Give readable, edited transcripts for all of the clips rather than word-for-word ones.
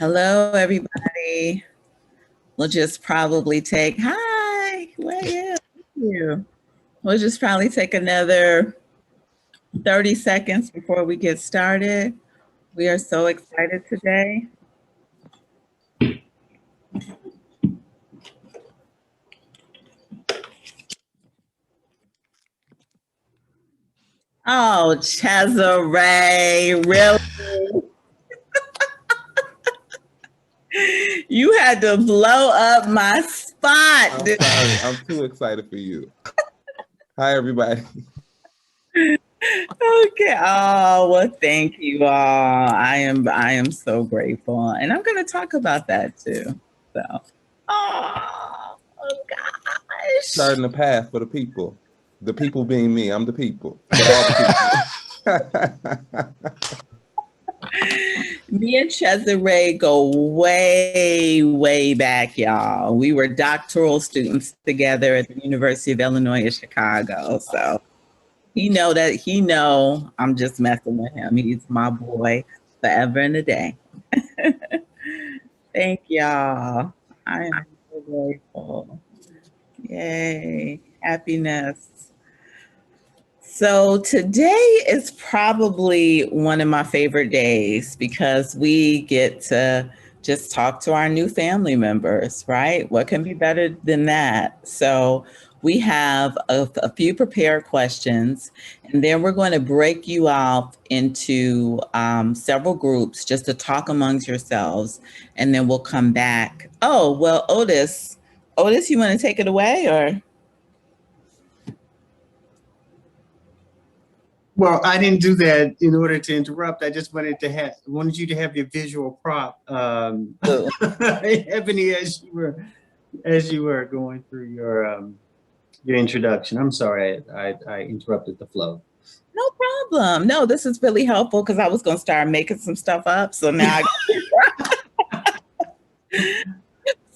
Hello, everybody. We'll just probably take, hi, where are you? Thank you. We'll just probably take another 30 seconds before we get started. We are so excited today. Oh, Cesare, really? You had to blow up my spot. I'm sorry. I'm too excited for you. Hi, everybody. Okay. Oh, well, thank you all. I am so grateful. And I'm gonna talk about that too. So oh gosh. Starting the path for the people. The people being me. I'm the people. But all the people. Me and Cesare go way, way back, y'all. We were doctoral students together at the University of Illinois at Chicago. So he know I'm just messing with him. He's my boy forever and a day. Thank y'all. I am so grateful. Yay. Happiness. So today is probably one of my favorite days because we get to just talk to our new family members, right? What can be better than that? So we have a few prepared questions, and then we're going to break you off into several groups just to talk amongst yourselves, and then we'll come back. Oh, well, Otis, you want to take it away or? Well, I didn't do that in order to interrupt. I just wanted you to have your visual prop, Ebony, as you were going through your introduction. I'm sorry, I interrupted the flow. No problem. No, this is really helpful because I was going to start making some stuff up. So now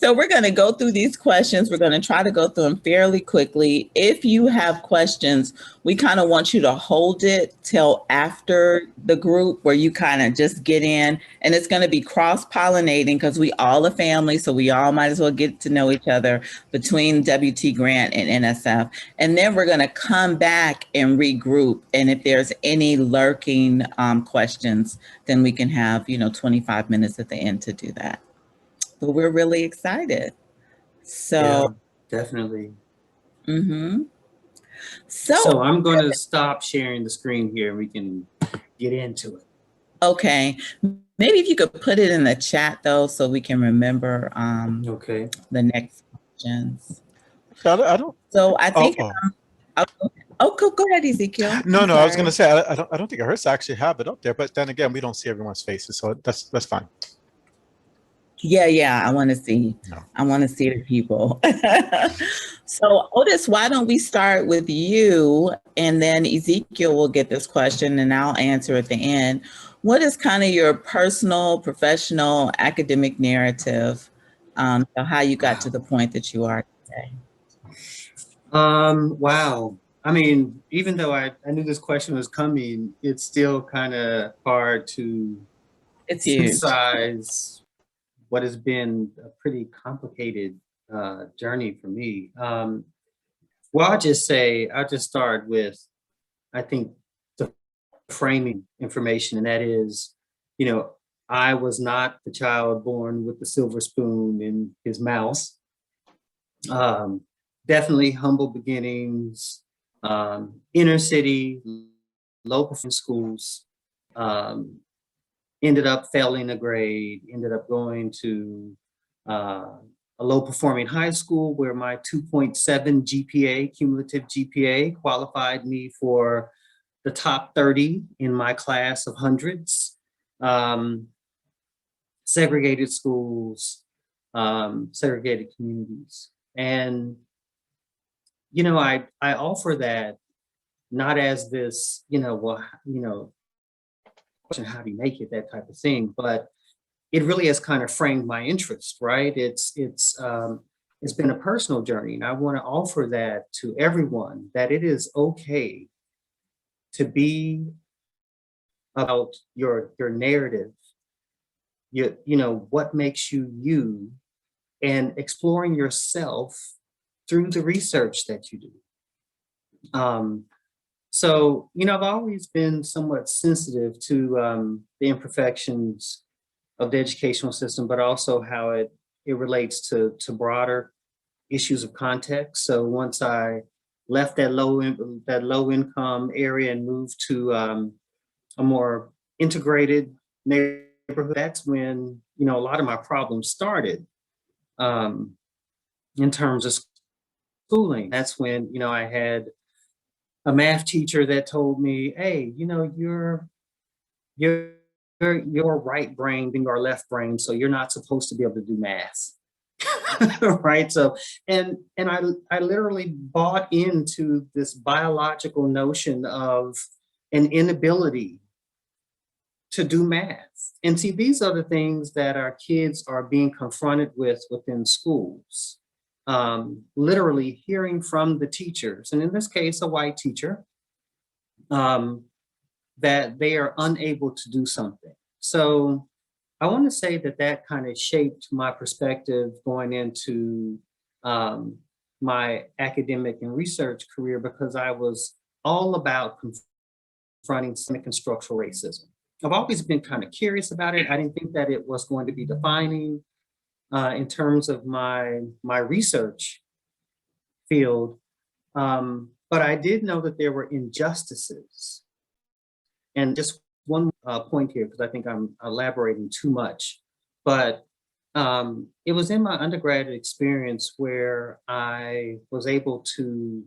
So we're going to go through these questions. We're going to try to go through them fairly quickly. If you have questions, we kind of want you to hold it till after the group where you kind of just get in. And it's going to be cross-pollinating because we all a family, so we all might as well get to know each other between WT Grant and NSF. And then we're going to come back and regroup. And if there's any lurking questions, then we can have, 25 minutes at the end to do that. But we're really excited. So, yeah, definitely. Mm-hmm. So I'm going to stop sharing the screen here and we can get into it. Okay. Maybe if you could put it in the chat though, so we can remember okay. The next questions. I don't. So I think. Go ahead, Ezekiel. No, I was going to say I don't think it hurts to actually have it up there, but then again, we don't see everyone's faces, so that's fine. Yeah. I want to see. No. I want to see the people. So Otis, why don't we start with you, and then Ezekiel will get this question, and I'll answer at the end. What is kind of your personal, professional, academic narrative? How you got to the point that you are today? Wow. I mean, even though I knew this question was coming, it's still kind of hard to synthesize what has been a pretty complicated journey for me. Well, I'll just start with, I think, the framing information, and that is, I was not the child born with the silver spoon in his mouth. Definitely humble beginnings, inner city, low performing schools, ended up failing a grade, ended up going to a low performing high school where my 2.7 GPA, cumulative GPA, qualified me for the top 30 in my class of hundreds. Segregated schools, segregated communities. And, I offer that not as this, question, how do you make it, that type of thing, but it really has kind of framed my interest, right? It's been a personal journey, and I want to offer that to everyone, that it is okay to be about your narrative you know, what makes you you, and exploring yourself through the research that you do. So, you know, I've always been somewhat sensitive to the imperfections of the educational system, but also how it relates to broader issues of context. So once I left that low income area and moved to a more integrated neighborhood, that's when, you know, a lot of my problems started um, in terms of schooling. That's when, you know, I had a math teacher that told me, hey, you know, you're your right brain being our left brain, so you're not supposed to be able to do math. Right. So and I literally bought into this biological notion of an inability to do math. And see, these are the things that our kids are being confronted with within schools. Literally hearing from the teachers, and in this case, a white teacher, that they are unable to do something. So I want to say that that kind of shaped my perspective going into my academic and research career, because I was all about confronting systemic and structural racism. I've always been kind of curious about it. I didn't think that it was going to be defining in terms of my research field, but I did know that there were injustices. And just one point here, because I think I'm elaborating too much, but it was in my undergraduate experience where I was able to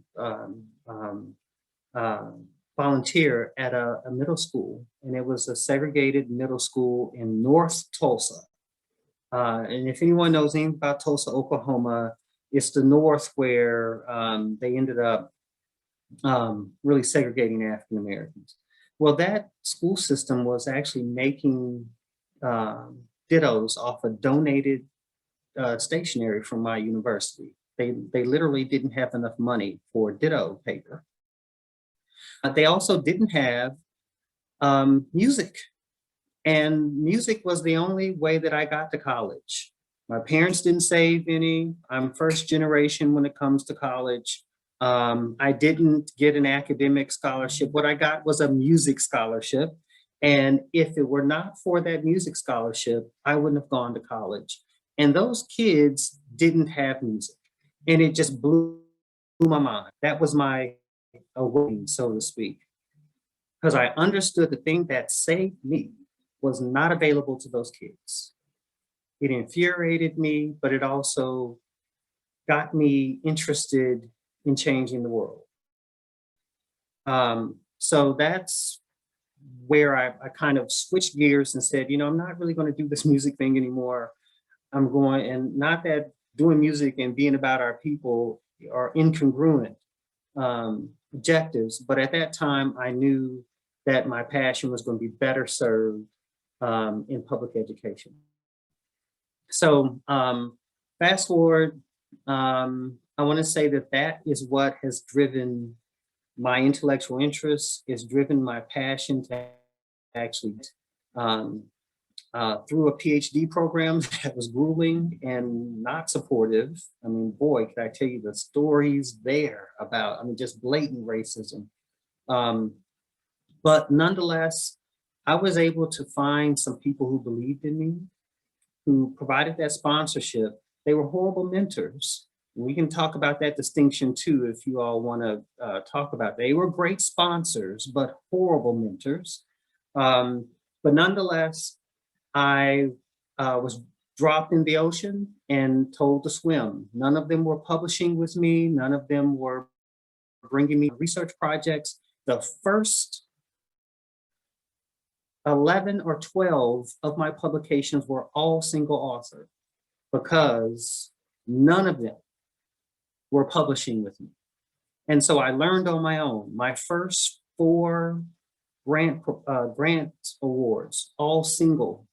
volunteer at a middle school, and it was a segregated middle school in North Tulsa. And if anyone knows anything about Tulsa, Oklahoma, it's the North where they ended up really segregating African Americans. Well, that school system was actually making dittos off of donated stationery from my university. They literally didn't have enough money for ditto paper. They also didn't have music. And music was the only way that I got to college. My parents didn't save any. I'm first generation when it comes to college. I didn't get an academic scholarship. What I got was a music scholarship. And if it were not for that music scholarship, I wouldn't have gone to college. And those kids didn't have music. And it just blew my mind. That was my awakening, so to speak. Because I understood the thing that saved me was not available to those kids. It infuriated me, but it also got me interested in changing the world. So that's where I kind of switched gears and said, you know, I'm not really going to do this music thing anymore. I'm going, and not that doing music and being about our people are incongruent objectives, but at that time I knew that my passion was going to be better served in public education. So fast forward, I want to say that that is what has driven my intellectual interests, has driven my passion to actually through a PhD program that was grueling and not supportive. I mean, boy, could I tell you the stories there about, I mean, just blatant racism. But nonetheless, I was able to find some people who believed in me, who provided that sponsorship. They were horrible mentors. We can talk about that distinction too, if you all want to talk about it. They were great sponsors, but horrible mentors. But nonetheless, I was dropped in the ocean and told to swim. None of them were publishing with me. None of them were bringing me research projects. The first 11 or 12 of my publications were all single author, because none of them were publishing with me. And so I learned on my own. My first 4 grant awards, all single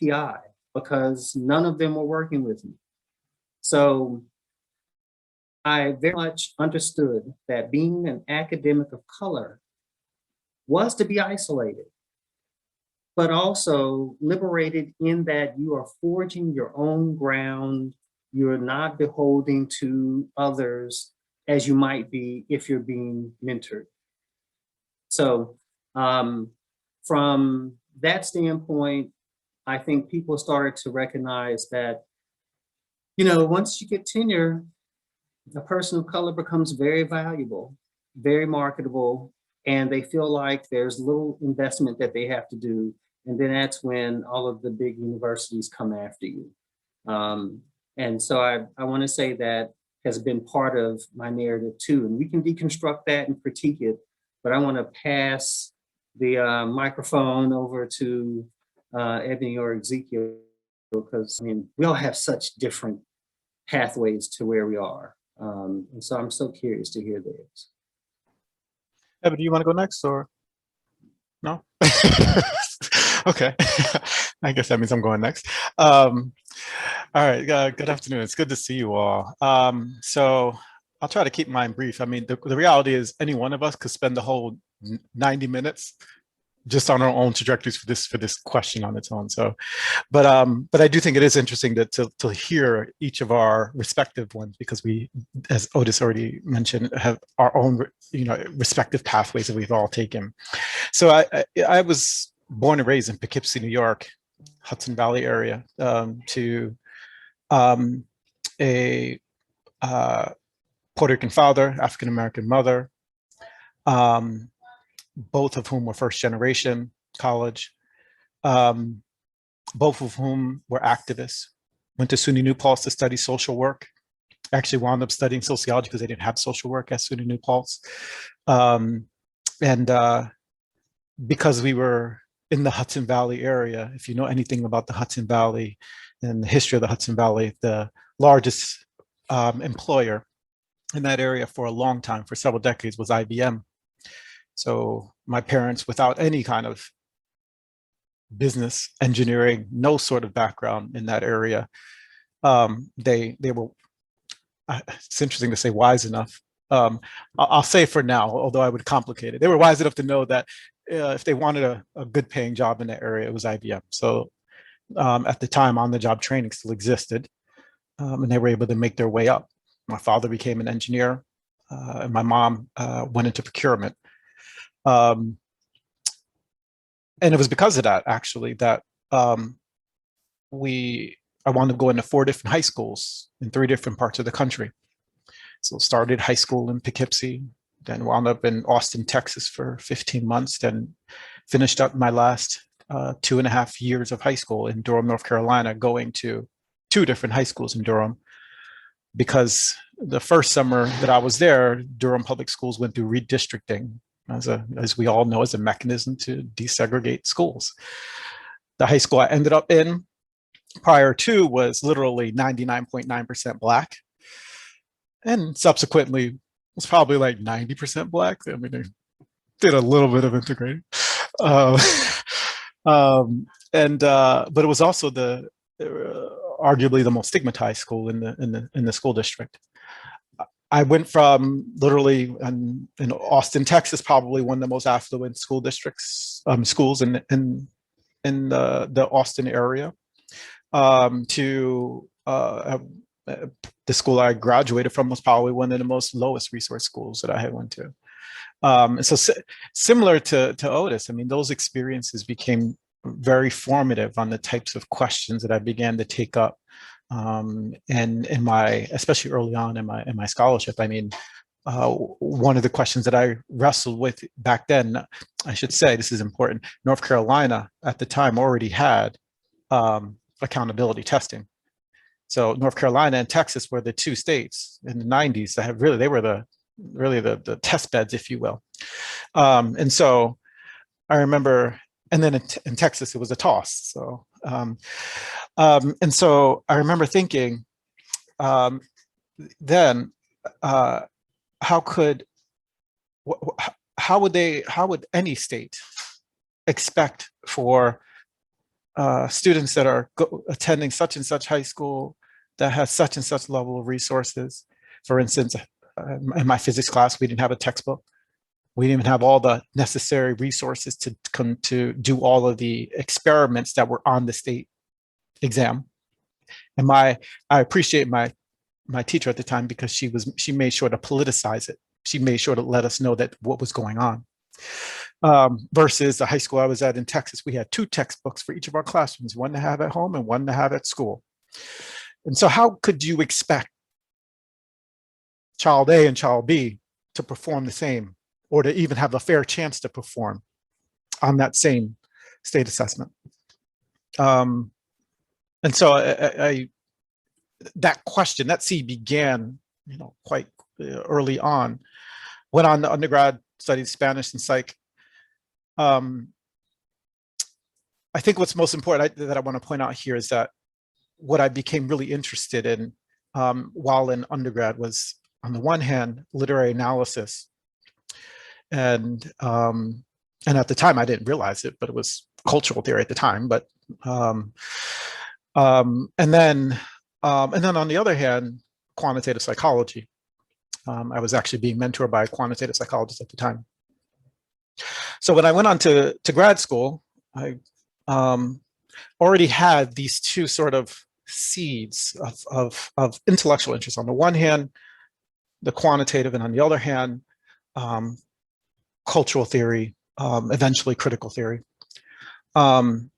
PI, because none of them were working with me. So I very much understood that being an academic of color was to be isolated. but also liberated in that you are forging your own ground. You're not beholden to others as you might be if you're being mentored. So from that standpoint, I think people started to recognize that, once you get tenure, a person of color becomes very valuable, very marketable, and they feel like there's little investment that they have to do. And then that's when all of the big universities come after you. And so I want to say that has been part of my narrative too. And we can deconstruct that and critique it, but I want to pass the microphone over to Ebony or Ezekiel, because we all have such different pathways to where we are. And so I'm so curious to hear theirs. Evan, do you want to go next or no? Okay. I guess that means I'm going next. All right. Good afternoon. It's good to see you all. So I'll try to keep mine brief. The reality is any one of us could spend the whole 90 minutes just on our own trajectories for this question on its own. So, but I do think it is interesting to hear each of our respective ones, because we, as Otis already mentioned, have our own respective pathways that we've all taken. So I was born and raised in Poughkeepsie, New York, Hudson Valley area, to a Puerto Rican father, African American mother. Both of whom were first generation college, both of whom were activists, went to SUNY New Paltz to study social work, actually wound up studying sociology because they didn't have social work at SUNY New Paltz. Because we were in the Hudson Valley area, if you know anything about the Hudson Valley and the history of the Hudson Valley, the largest employer in that area for a long time, for several decades, was IBM. So my parents, without any kind of business, engineering, no sort of background in that area, they were, it's interesting to say wise enough. I'll say for now, although I would complicate it, they were wise enough to know that if they wanted a good paying job in that area, it was IBM. So at the time, on-the-job training still existed, and they were able to make their way up. My father became an engineer, and my mom went into procurement. And it was because of that, actually, that I wound up going to 4 different high schools in 3 different parts of the country. So started high school in Poughkeepsie, then wound up in Austin, Texas for 15 months, then finished up my last 2.5 years of high school in Durham, North Carolina, going to 2 different high schools in Durham, because the first summer that I was there, Durham Public Schools went through redistricting, as we all know, as a mechanism to desegregate schools. The high school I ended up in prior to was literally 99.9% Black, and subsequently was probably like 90% Black. They did a little bit of integrating. But it was also arguably the most stigmatized school in the school district. I went from literally in Austin, Texas, probably one of the most affluent school districts, schools in the Austin area, to the school I graduated from was probably one of the most lowest resource schools that I had went to. And so similar to Otis, those experiences became very formative on the types of questions that I began to take up. And in my, especially early on in my scholarship, one of the questions that I wrestled with back then, I should say, this is important, North Carolina at the time already had accountability testing. So North Carolina and Texas were the 2 states in the 90s that they were the test beds, if you will. And so I remember, and then in Texas, it was a toss. So, and so I remember thinking, then how would any state expect for students that are attending such and such high school that has such and such level of resources? For instance, in my physics class, we didn't have a textbook. We didn't even have all the necessary resources to come to do all of the experiments that were on the state exam. And I appreciate my teacher at the time because she made sure to politicize it. She made sure to let us know that what was going on. Versus the high school I was at in Texas, we had 2 textbooks for each of our classrooms, one to have at home and one to have at school. And so how could you expect child A and child B to perform the same, or to even have a fair chance to perform on that same state assessment? And so that question, that seed began, quite early on. Went on to undergrad, studied Spanish and psych. I think what's most important that I want to point out here is that what I became really interested in while in undergrad was, on the one hand, literary analysis. And at the time I didn't realize it, but it was cultural theory at the time. But and then on the other hand, quantitative psychology. I was actually being mentored by a quantitative psychologist at the time. So when I went on to grad school, I already had these 2 sort of seeds of intellectual interest. On the one hand, the quantitative, and on the other hand, cultural theory, eventually critical theory. While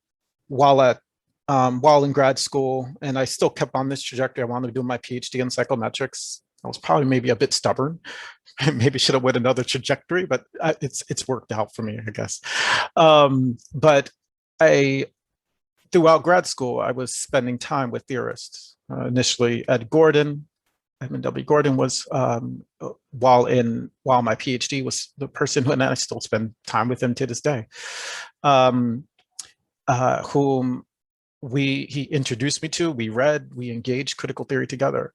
in grad school, and I still kept on this trajectory. I wanted to do my PhD in psychometrics. I was probably maybe a bit stubborn. Maybe should have went another trajectory, but it's worked out for me, I guess. But throughout grad school, I was spending time with theorists. Initially, Edmund W. Gordon was, while my PhD, was the person who, and I still spend time with him to this day, whom he introduced me to. We engaged critical theory together.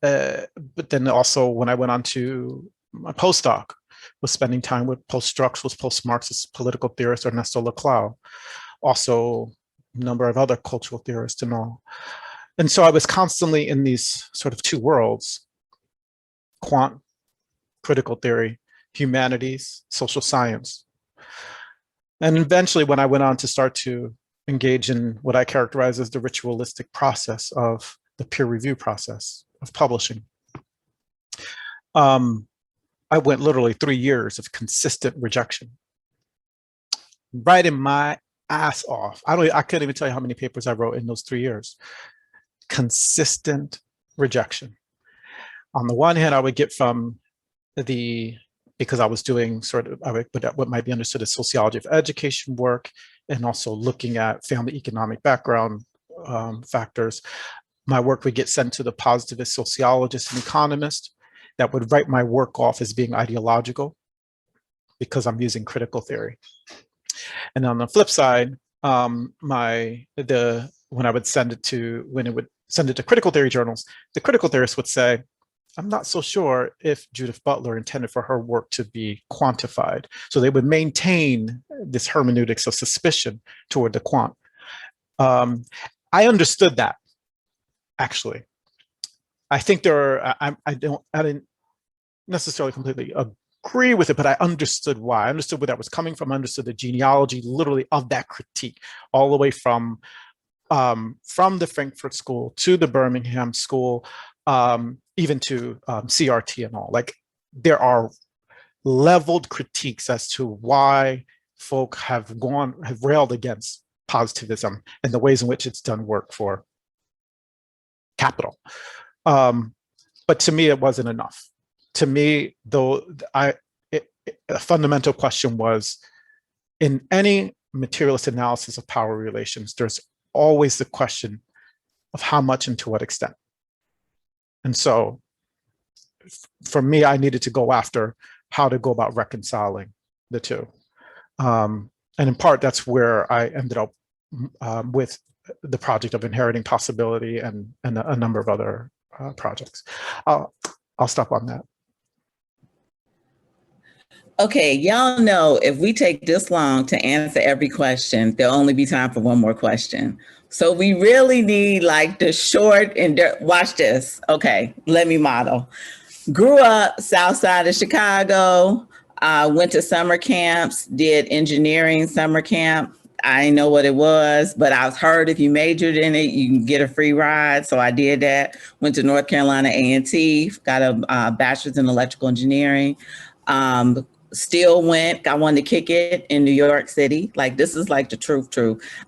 But then also when I went on to my postdoc, was spending time with post-structuralist, post-Marxist political theorist Ernesto Laclau, also a number of other cultural theorists and all. And so I was constantly in these sort of 2 worlds: quant, critical theory, humanities, social science. And eventually when I went on to start to engage in what I characterize as the ritualistic process of the peer review process of publishing, I went literally 3 years of consistent rejection, writing my ass off. I couldn't even tell you how many papers I wrote in those 3 years. Consistent rejection. On the one hand, I would get from because I was doing what might be understood as sociology of education work, and also looking at family economic background factors. My work would get sent to the positivist sociologist and economist that would write my work off as being ideological because I'm using critical theory. And on the flip side, when it would send it to critical theory journals, the critical theorists would say, I'm not so sure if Judith Butler intended for her work to be quantified. So they would maintain this hermeneutics of suspicion toward the quant. I understood that, actually. I think I didn't necessarily completely agree with it, but I understood why. I understood where that was coming from. I understood the genealogy, literally, of that critique, all the way from the Frankfurt School to the Birmingham School, even to CRT and all. Like, there are leveled critiques as to why folk have railed against positivism and the ways in which it's done work for capital. But to me, it wasn't enough. To me, though, a fundamental question was, in any materialist analysis of power relations, there's always the question of how much and to what extent. And so for me, I needed to go after how to go about reconciling the 2. And in part, that's where I ended up with the project of Inheriting Possibility and a number of other projects. I'll stop on that. Okay, y'all know if we take this long to answer every question, there'll only be time for one more question. So we really need like the short and watch this. Okay, let me model. Grew up south side of Chicago. Went to summer camps, did engineering summer camp. I didn't know what it was, but I was heard if you majored in it, you can get a free ride. So I did that. Went to North Carolina A&T, got a bachelor's in electrical engineering. Still went, I wanted to kick it in New York City. Like, this is like the truth.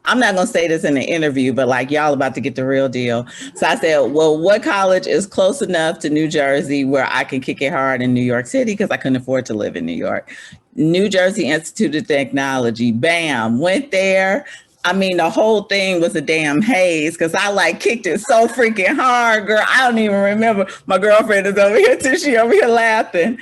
I'm not gonna say this in an interview, but like, y'all about to get the real deal. So I said, well, what college is close enough to New Jersey where I can kick it hard in New York City? Because I couldn't afford to live in New York. New Jersey Institute of Technology, bam, went there. I mean, the whole thing was a damn haze because I like kicked it so freaking hard, girl. I don't even remember. My girlfriend is over here too. She over here laughing.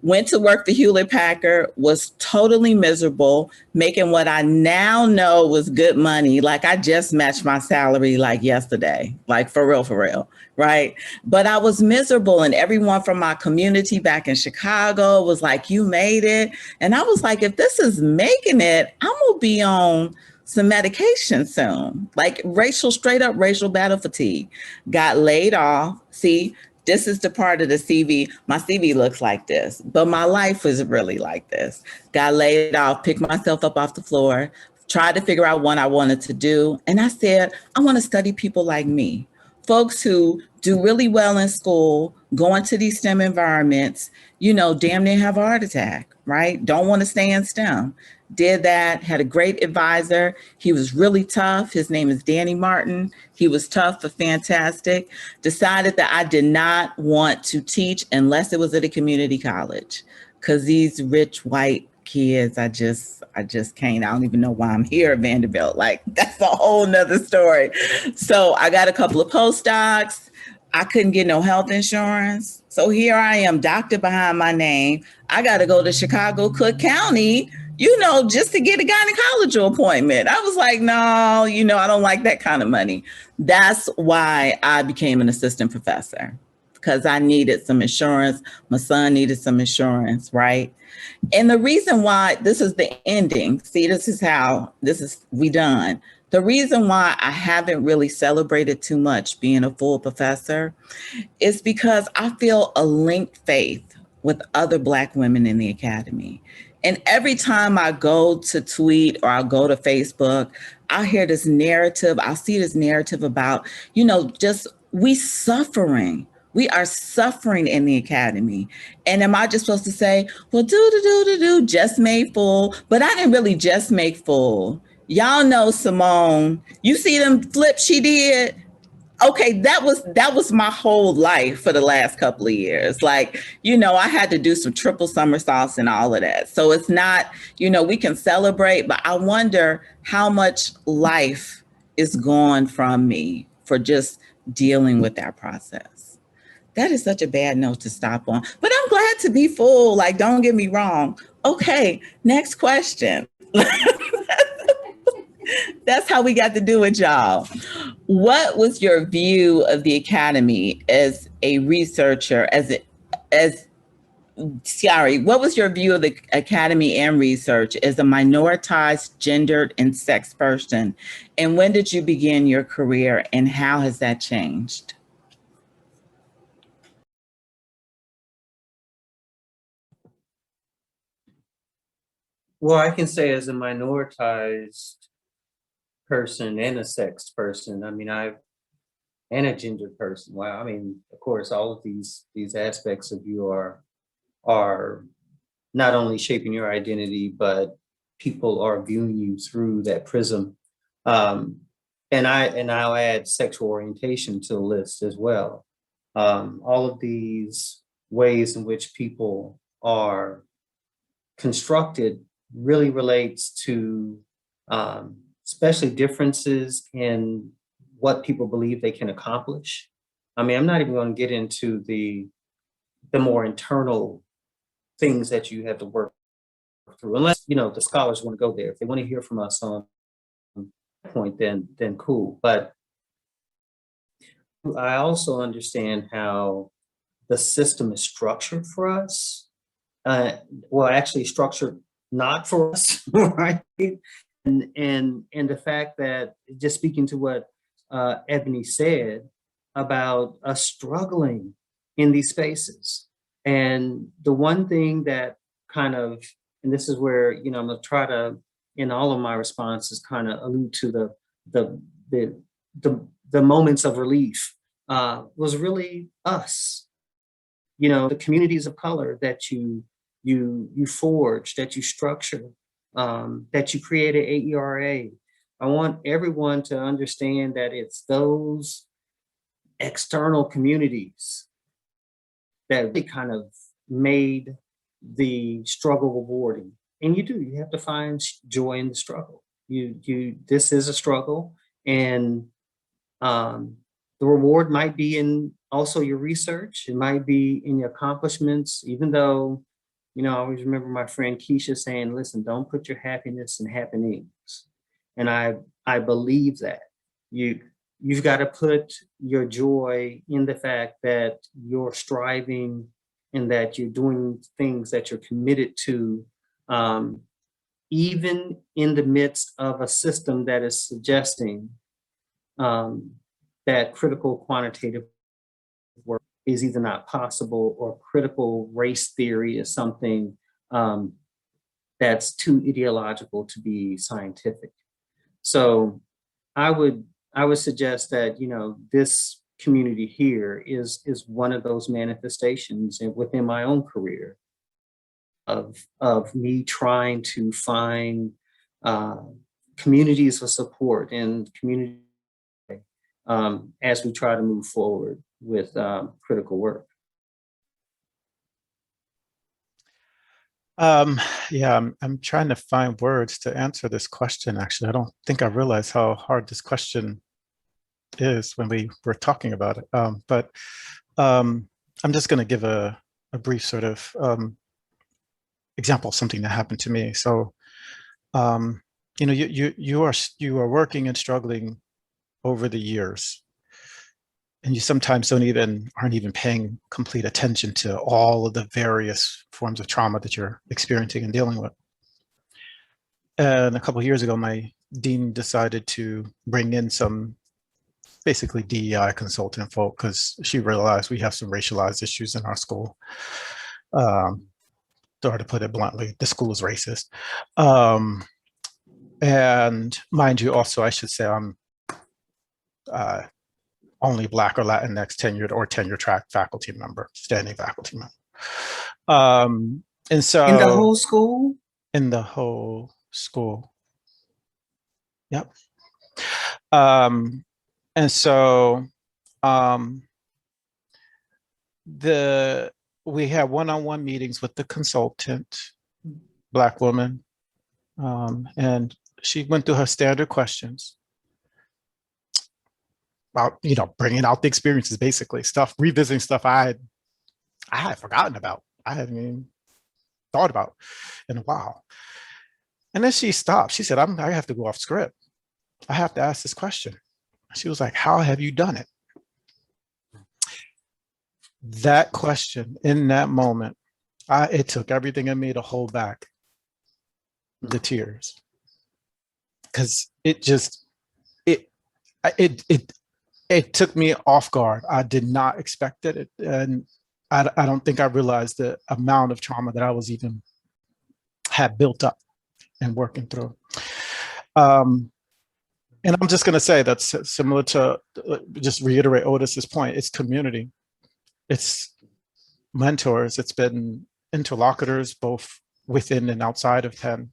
Went to work for Hewlett Packard, was totally miserable, making what I now know was good money. Like, I just matched my salary like yesterday, like for real, right? But I was miserable, and everyone from my community back in Chicago was like, you made it. And I was like, if this is making it, I'm gonna be on some medication soon. Like, straight up racial battle fatigue. Got laid off. See, this is the part of the CV. My CV looks like this, but my life was really like this. Got laid off, picked myself up off the floor, tried to figure out what I wanted to do. And I said, I want to study people like me, folks who do really well in school, go into these STEM environments, damn near have a heart attack, right? Don't want to stay in STEM. Did that, had a great advisor. He was really tough. His name is Danny Martin. He was tough but fantastic. Decided that I did not want to teach unless it was at a community college, because these rich white kids, I just can't. I don't even know why I'm here at Vanderbilt. Like, that's a whole nother story. So I got a couple of postdocs. I couldn't get no health insurance. So here I am, doctor behind my name. I got to go to Chicago, Cook County, just to get a gynecology appointment. I was like, no, I don't like that kind of money. That's why I became an assistant professor, because I needed some insurance. My son needed some insurance, right? And the reason why, this is the ending. See, we done. The reason why I haven't really celebrated too much being a full professor is because I feel a linked faith with other Black women in the academy. And every time I go to tweet or I'll go to Facebook, I hear this narrative, I'll see this narrative about, just we suffering. We are suffering in the academy. And am I just supposed to say, well, just made full, but I didn't really just make full. Y'all know Simone, you see them flips she did? Okay, that was my whole life for the last couple of years. Like, I had to do some triple somersaults and all of that. So it's not, we can celebrate, but I wonder how much life is gone from me for just dealing with that process. That is such a bad note to stop on, but I'm glad to be full. Like, don't get me wrong. Okay, next question. That's how we got to do it, y'all. What was your view of the academy as a researcher, what was your view of the academy and research as a minoritized, gendered, and sex person? And when did you begin your career, and how has that changed? Well, I can say as a minoritized person and a sex person, and a gendered person. Wow, of course, all of these aspects of you are not only shaping your identity, but people are viewing you through that prism. And I'll add sexual orientation to the list as well. All of these ways in which people are constructed really relates to especially differences in what people believe they can accomplish. I'm not even going to get into the more internal things that you have to work through, unless the scholars want to go there. If they want to hear from us on point, then cool. But I also understand how the system is structured for us. Actually structured not for us, right? And the fact that, just speaking to what Ebony said about us struggling in these spaces. And the one thing that kind of, and this is where, I'm gonna try to, in all of my responses, kind of allude to the moments of relief, was really us, the communities of color that you forge, that you structure, that you created AERA. I want everyone to understand that it's those external communities that really kind of made the struggle rewarding. And you have to find joy in the struggle. This is a struggle, and the reward might be in also your research. It might be in your accomplishments, even though, I always remember my friend Keisha saying, listen, don't put your happiness in happenings. And I believe that you've got to put your joy in the fact that you're striving and that you're doing things that you're committed to, even in the midst of a system that is suggesting that critical quantitative work is either not possible, or critical race theory is something that's too ideological to be scientific. So I would suggest that, this community here is one of those manifestations within my own career of me trying to find communities of support and community as we try to move forward with critical work. Yeah, I'm trying to find words to answer this question. Actually, I don't think I realized how hard this question is when we were talking about it. But I'm just going to give a brief sort of example of something that happened to me. So, you are working and struggling over the years, and you sometimes aren't even paying complete attention to all of the various forms of trauma that you're experiencing and dealing with. And a couple of years ago, my dean decided to bring in some basically DEI consultant folk, because she realized we have some racialized issues in our school. Or to put it bluntly, the school is racist. And mind you, also, I should say I'm only Black or Latinx tenure track faculty member, standing faculty member. And so in the whole school? In the whole school. Yep. And so we had one-on-one meetings with the consultant, Black woman, and she went through her standard questions about, bringing out the experiences, basically revisiting stuff I had forgotten about. I hadn't even thought about in a while. And then she stopped. She said, I have to go off script. I have to ask this question. She was like, how have you done it? That question in that moment, it took everything in me to hold back the tears, because it took me off guard. I did not expect it, and I don't think I realized the amount of trauma that I was even had built up and working through. And I'm just going to say that's similar to, just reiterate Otis's point, it's community. It's mentors. It's been interlocutors, both within and outside of Penn,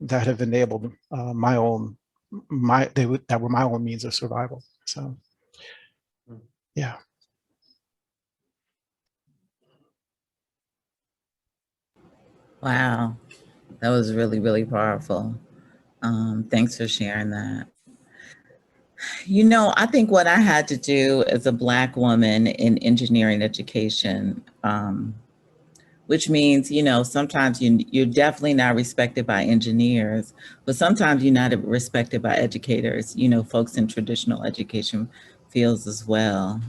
that have enabled that were my own means of survival. So, yeah. Wow, that was really, really powerful. Thanks for sharing that. I think what I had to do as a Black woman in engineering education, which means, sometimes you're definitely not respected by engineers, but sometimes you're not respected by educators, folks in traditional education fields as well.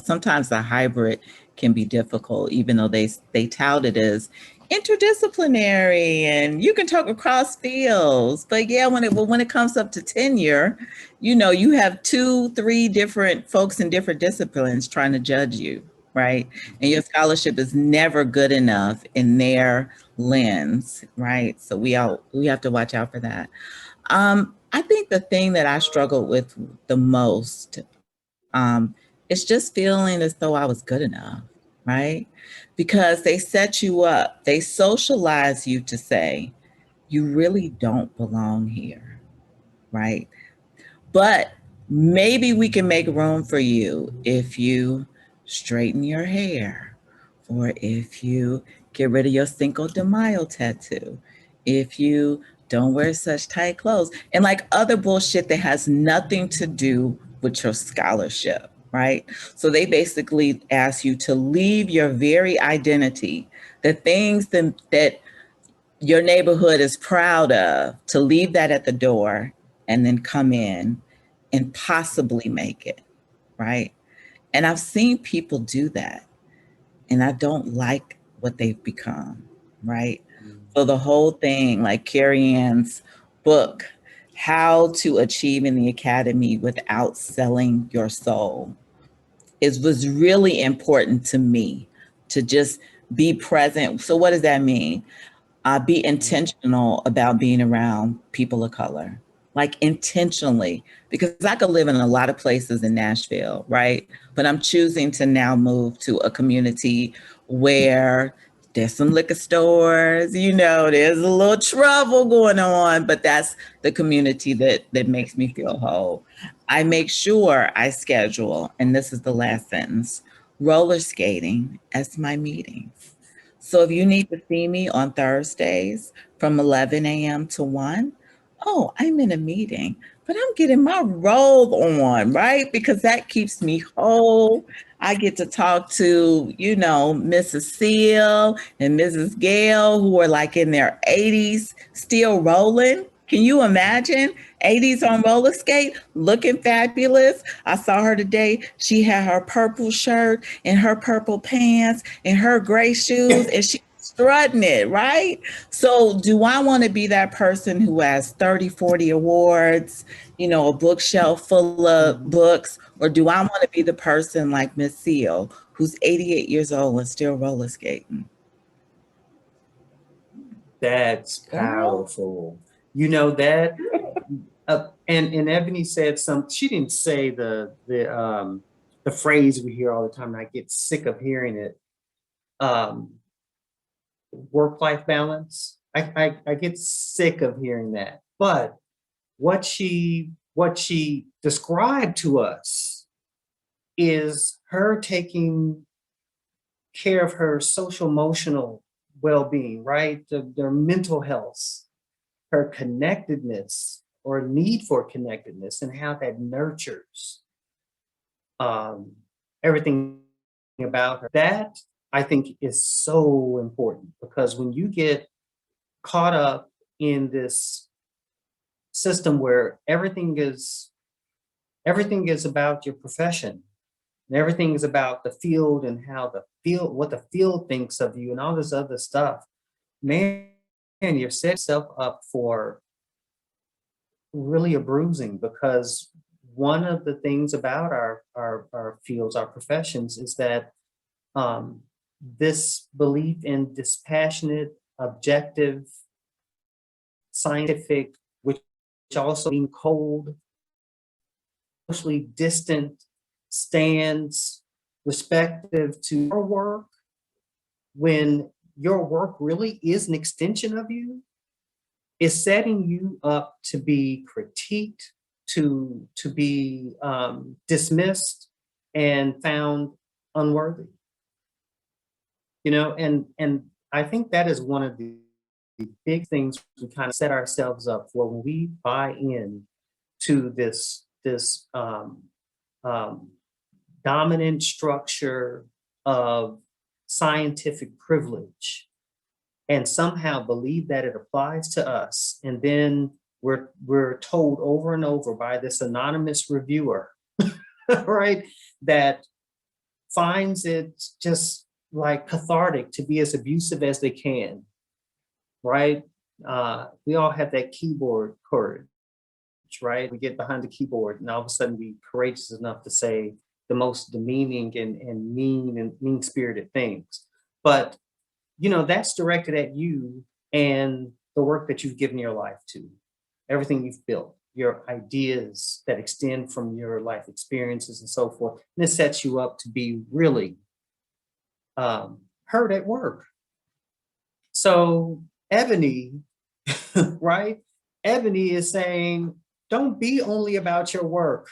Sometimes the hybrid can be difficult, even though they tout it as interdisciplinary and you can talk across fields. But yeah, when it comes up to tenure, you have 2-3 different folks in different disciplines trying to judge you, right? And your scholarship is never good enough in their lens, right? So we have to watch out for that. I think the thing that I struggled with the most is just feeling as though I was good enough, right? Because they set you up, they socialize you to say, you really don't belong here, right? But maybe we can make room for you if you straighten your hair, or if you get rid of your Cinco de Mayo tattoo, if you don't wear such tight clothes, and like other bullshit that has nothing to do with your scholarship, right? So they basically ask you to leave your very identity, the things that your neighborhood is proud of, to leave that at the door and then come in and possibly make it, right? And I've seen people do that, and I don't like what they've become, right? So the whole thing, like Carrie Ann's book, How to Achieve in the Academy Without Selling Your Soul, was really important to me to just be present. So what does that mean? Be intentional about being around people of color, like intentionally, because I could live in a lot of places in Nashville, right? But I'm choosing to now move to a community where there's some liquor stores, there's a little trouble going on, but that's the community that makes me feel whole. I make sure I schedule, and this is the last sentence, roller skating as my meetings. So if you need to see me on Thursdays from 11 a.m. to 1, oh, I'm in a meeting, but I'm getting my robe on, right? Because that keeps me whole. I get to talk to, Mrs. Seal and Mrs. Gale, who are like in their 80s, still rolling. Can you imagine 80s on roller skate, looking fabulous? I saw her today. She had her purple shirt and her purple pants and her gray shoes, and she strutting it, right? So do I want to be that person who has 30, 40 awards, a bookshelf full of books, or do I want to be the person like Miss Seal, who's 88 years old and still roller skating? That's Girl. powerful. You know that, and Ebony said some. She didn't say the phrase we hear all the time, and I get sick of hearing it. Work-life balance. I get sick of hearing that. But what she described to us is her taking care of her social emotional well-being, right? Their mental health, her connectedness or need for connectedness, and how that nurtures everything about her. That I think is so important, because when you get caught up in this system where everything is about your profession, and everything is about the field and how what the field thinks of you and all this other stuff, man, you're setting yourself up for really a bruising, because one of the things about our fields, our professions, is that this belief in dispassionate, objective, scientific, which also mean cold, socially distant stands respective to your work, when your work really is an extension of you, is setting you up to be critiqued, to be dismissed and found unworthy. And I think that is one of the big things we kind of set ourselves up for when we buy in to this dominant structure of scientific privilege, and somehow believe that it applies to us. And then we're told over and over by this anonymous reviewer, right, that finds it just like cathartic to be as abusive as they can, right? We all have that keyboard courage, right? We get behind the keyboard and all of a sudden we courageous enough to say, the most demeaning and mean-spirited things. But, you know, that's directed at you and the work that you've given your life to, everything you've built, your ideas that extend from your life experiences and so forth. And this sets you up to be really heard at work. So Ebony, right? Ebony is saying, don't be only about your work.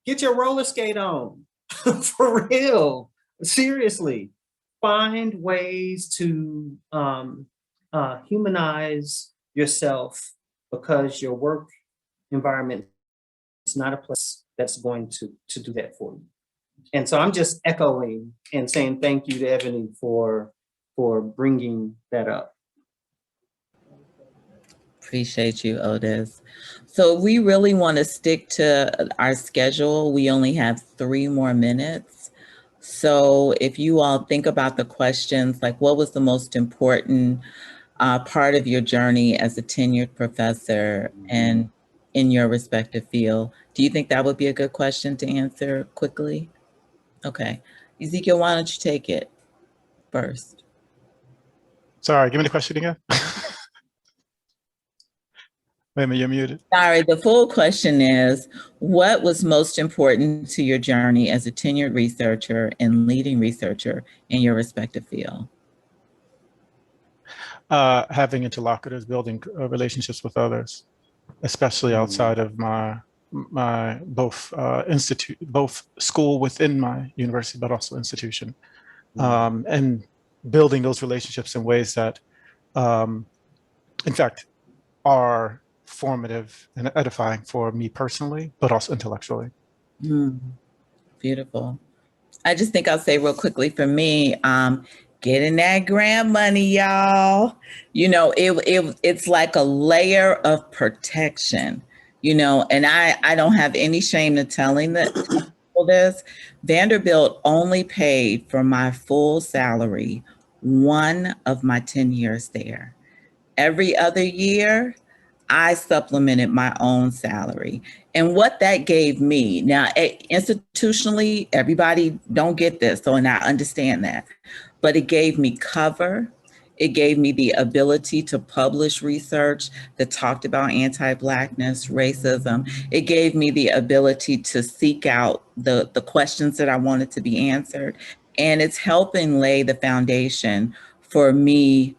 Get your roller skate on, for real, seriously. Find ways to humanize yourself, because your work environment is not a place that's going to do that for you. And so I'm just echoing and saying thank you to Ebony for bringing that up. Appreciate you, Otis. So we really want to stick to our schedule. We only have 3 more minutes. So if you all think about the questions, like what was the most important part of your journey as a tenured professor and in your respective field, do you think that would be a good question to answer quickly? Okay. Ezekiel, why don't you take it first? Sorry, give me the question again. Wait a minute, you're muted. Sorry, the full question is, what was most important to your journey as a tenured researcher and leading researcher in your respective field? Having interlocutors, building relationships with others, especially outside of my both school within my university, but also institution, and building those relationships in ways that, in fact, are formative and edifying for me personally, but also intellectually. Beautiful. I just think I'll say real quickly for me, getting that grant money, y'all. You know, it's like a layer of protection, you know, and I don't have any shame in telling people this. Vanderbilt only paid for my full salary 1 of my 10 years there. Every other year, I supplemented my own salary. And what that gave me, now institutionally, everybody don't get this, so and I understand that, but it gave me cover. It gave me the ability to publish research that talked about anti-Blackness, racism. It gave me the ability to seek out the questions that I wanted to be answered. And it's helping lay the foundation for me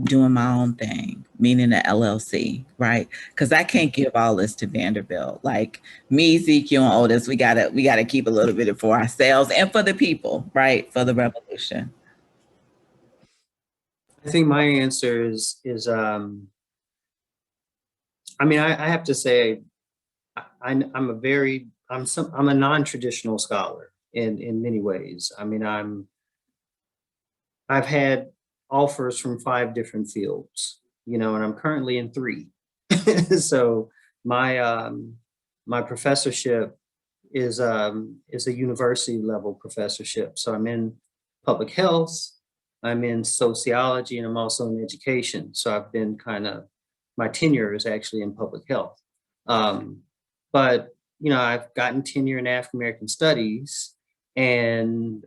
doing my own thing, meaning the LLC, right? Because I can't give all this to Vanderbilt. Like me, Ezekiel, and Otis, we gotta keep a little bit for ourselves and for the people, right? For the revolution. I think my answer is I mean, I have to say, I'm a non-traditional scholar in many ways. I mean, I've had offers from 5 different fields, you know, and I'm currently in 3. So my professorship is a university level professorship. So I'm in public health, I'm in sociology, and I'm also in education. So I've been my tenure is actually in public health. But, you know, I've gotten tenure in African American studies and,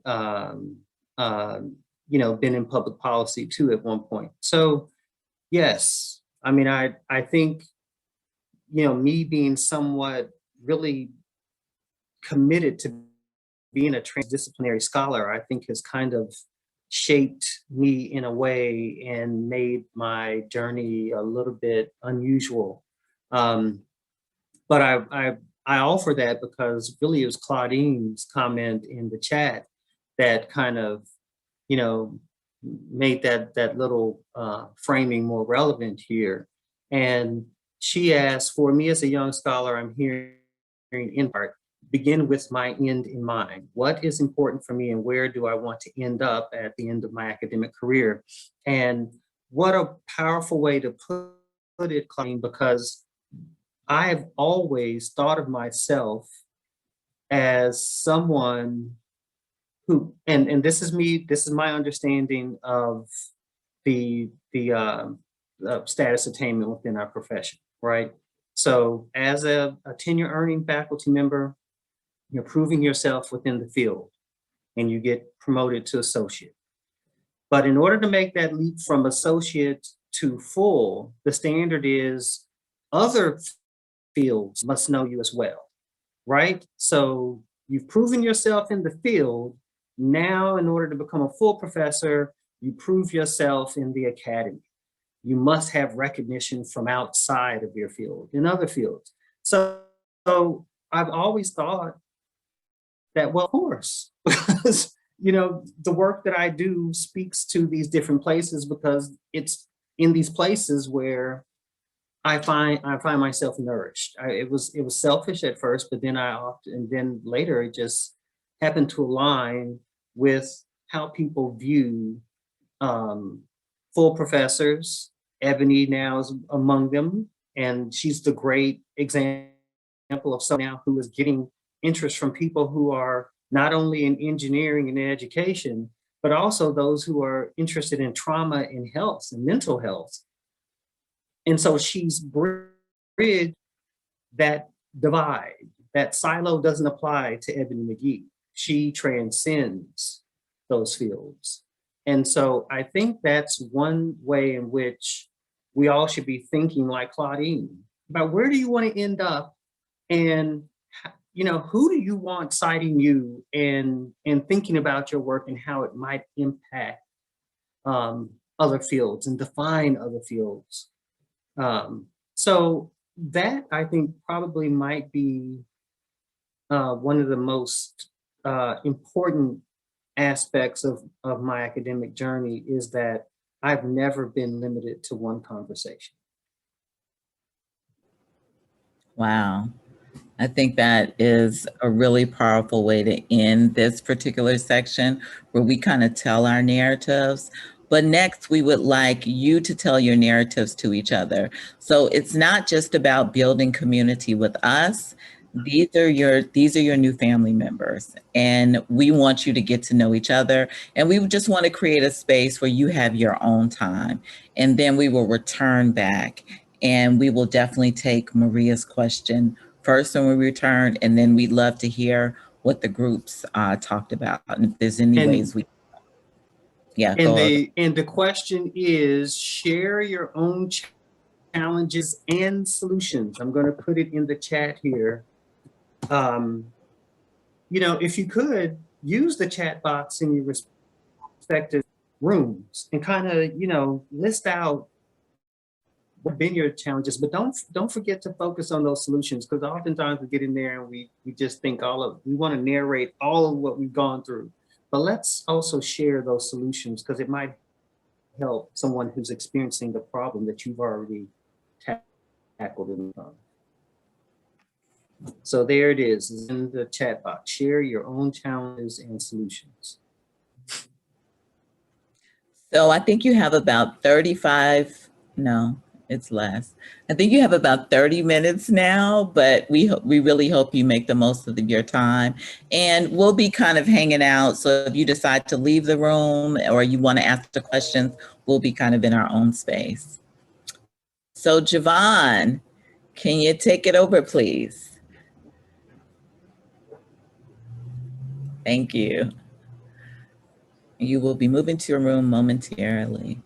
you know, been in public policy too at one point. So yes, I mean, I think, you know, me being somewhat really committed to being a transdisciplinary scholar, I think has kind of shaped me in a way and made my journey a little bit unusual. But I offer that because really it was Claudine's comment in the chat that kind of, you know, made that little framing more relevant here. And she asked, for me as a young scholar, I'm hearing in part, begin with my end in mind. What is important for me and where do I want to end up at the end of my academic career? And what a powerful way to put it, Claudine, because I've always thought of myself as someone who, and this is me, this is my understanding of the status attainment within our profession, right? So as a tenure earning faculty member, You're proving yourself within the field and you get promoted to associate. But in order to make that leap from associate to full, the standard is other fields must know you as well, right? So you've proven yourself in the field. Now, in order to become a full professor, you prove yourself in the academy. You must have recognition from outside of your field, in other fields. So I've always thought that, well, of course, because the work that I do speaks to these different places, because it's in these places where I find myself nourished. It was selfish at first, but then later it just happened to align with how people view full professors. Ebony now is among them, and she's the great example of someone now who is getting interest from people who are not only in engineering and education, but also those who are interested in trauma and health and mental health. And so she's bridged that divide. That silo doesn't apply to Ebony McGee. She transcends those fields. And so I think that's one way in which we all should be thinking like Claudine about where do you want to end up, and who do you want citing you and thinking about your work and how it might impact other fields and define other fields. So that, I think, probably might be one of the most important aspects of my academic journey, is that I've never been limited to one conversation. Wow. I think that is a really powerful way to end this particular section, where we kind of tell our narratives. But next, we would like you to tell your narratives to each other. So it's not just about building community with us. These are your new family members, and we want you to get to know each other. And we just want to create a space where you have your own time. And then we will return back, and we will definitely take Maria's question first when we return, and then we'd love to hear what the groups talked about, and if there's any ways we. Yeah. And the question is, share your own challenges and solutions. I'm going to put it in the chat here. If you could use the chat box in your respective rooms and kind of, list out what have been your challenges, but don't forget to focus on those solutions, because oftentimes we get in there and we just think we want to narrate all of what we've gone through. But let's also share those solutions, because it might help someone who's experiencing the problem that you've already tackled in the problem. So there it is in the chat box. Share your own challenges and solutions. So I think you have about 35, no, it's less. I think you have about 30 minutes now, but we really hope you make the most of your time. And we'll be kind of hanging out. So if you decide to leave the room or you want to ask the questions, we'll be kind of in our own space. So Javon, can you take it over, please? Thank you. You will be moving to your room momentarily.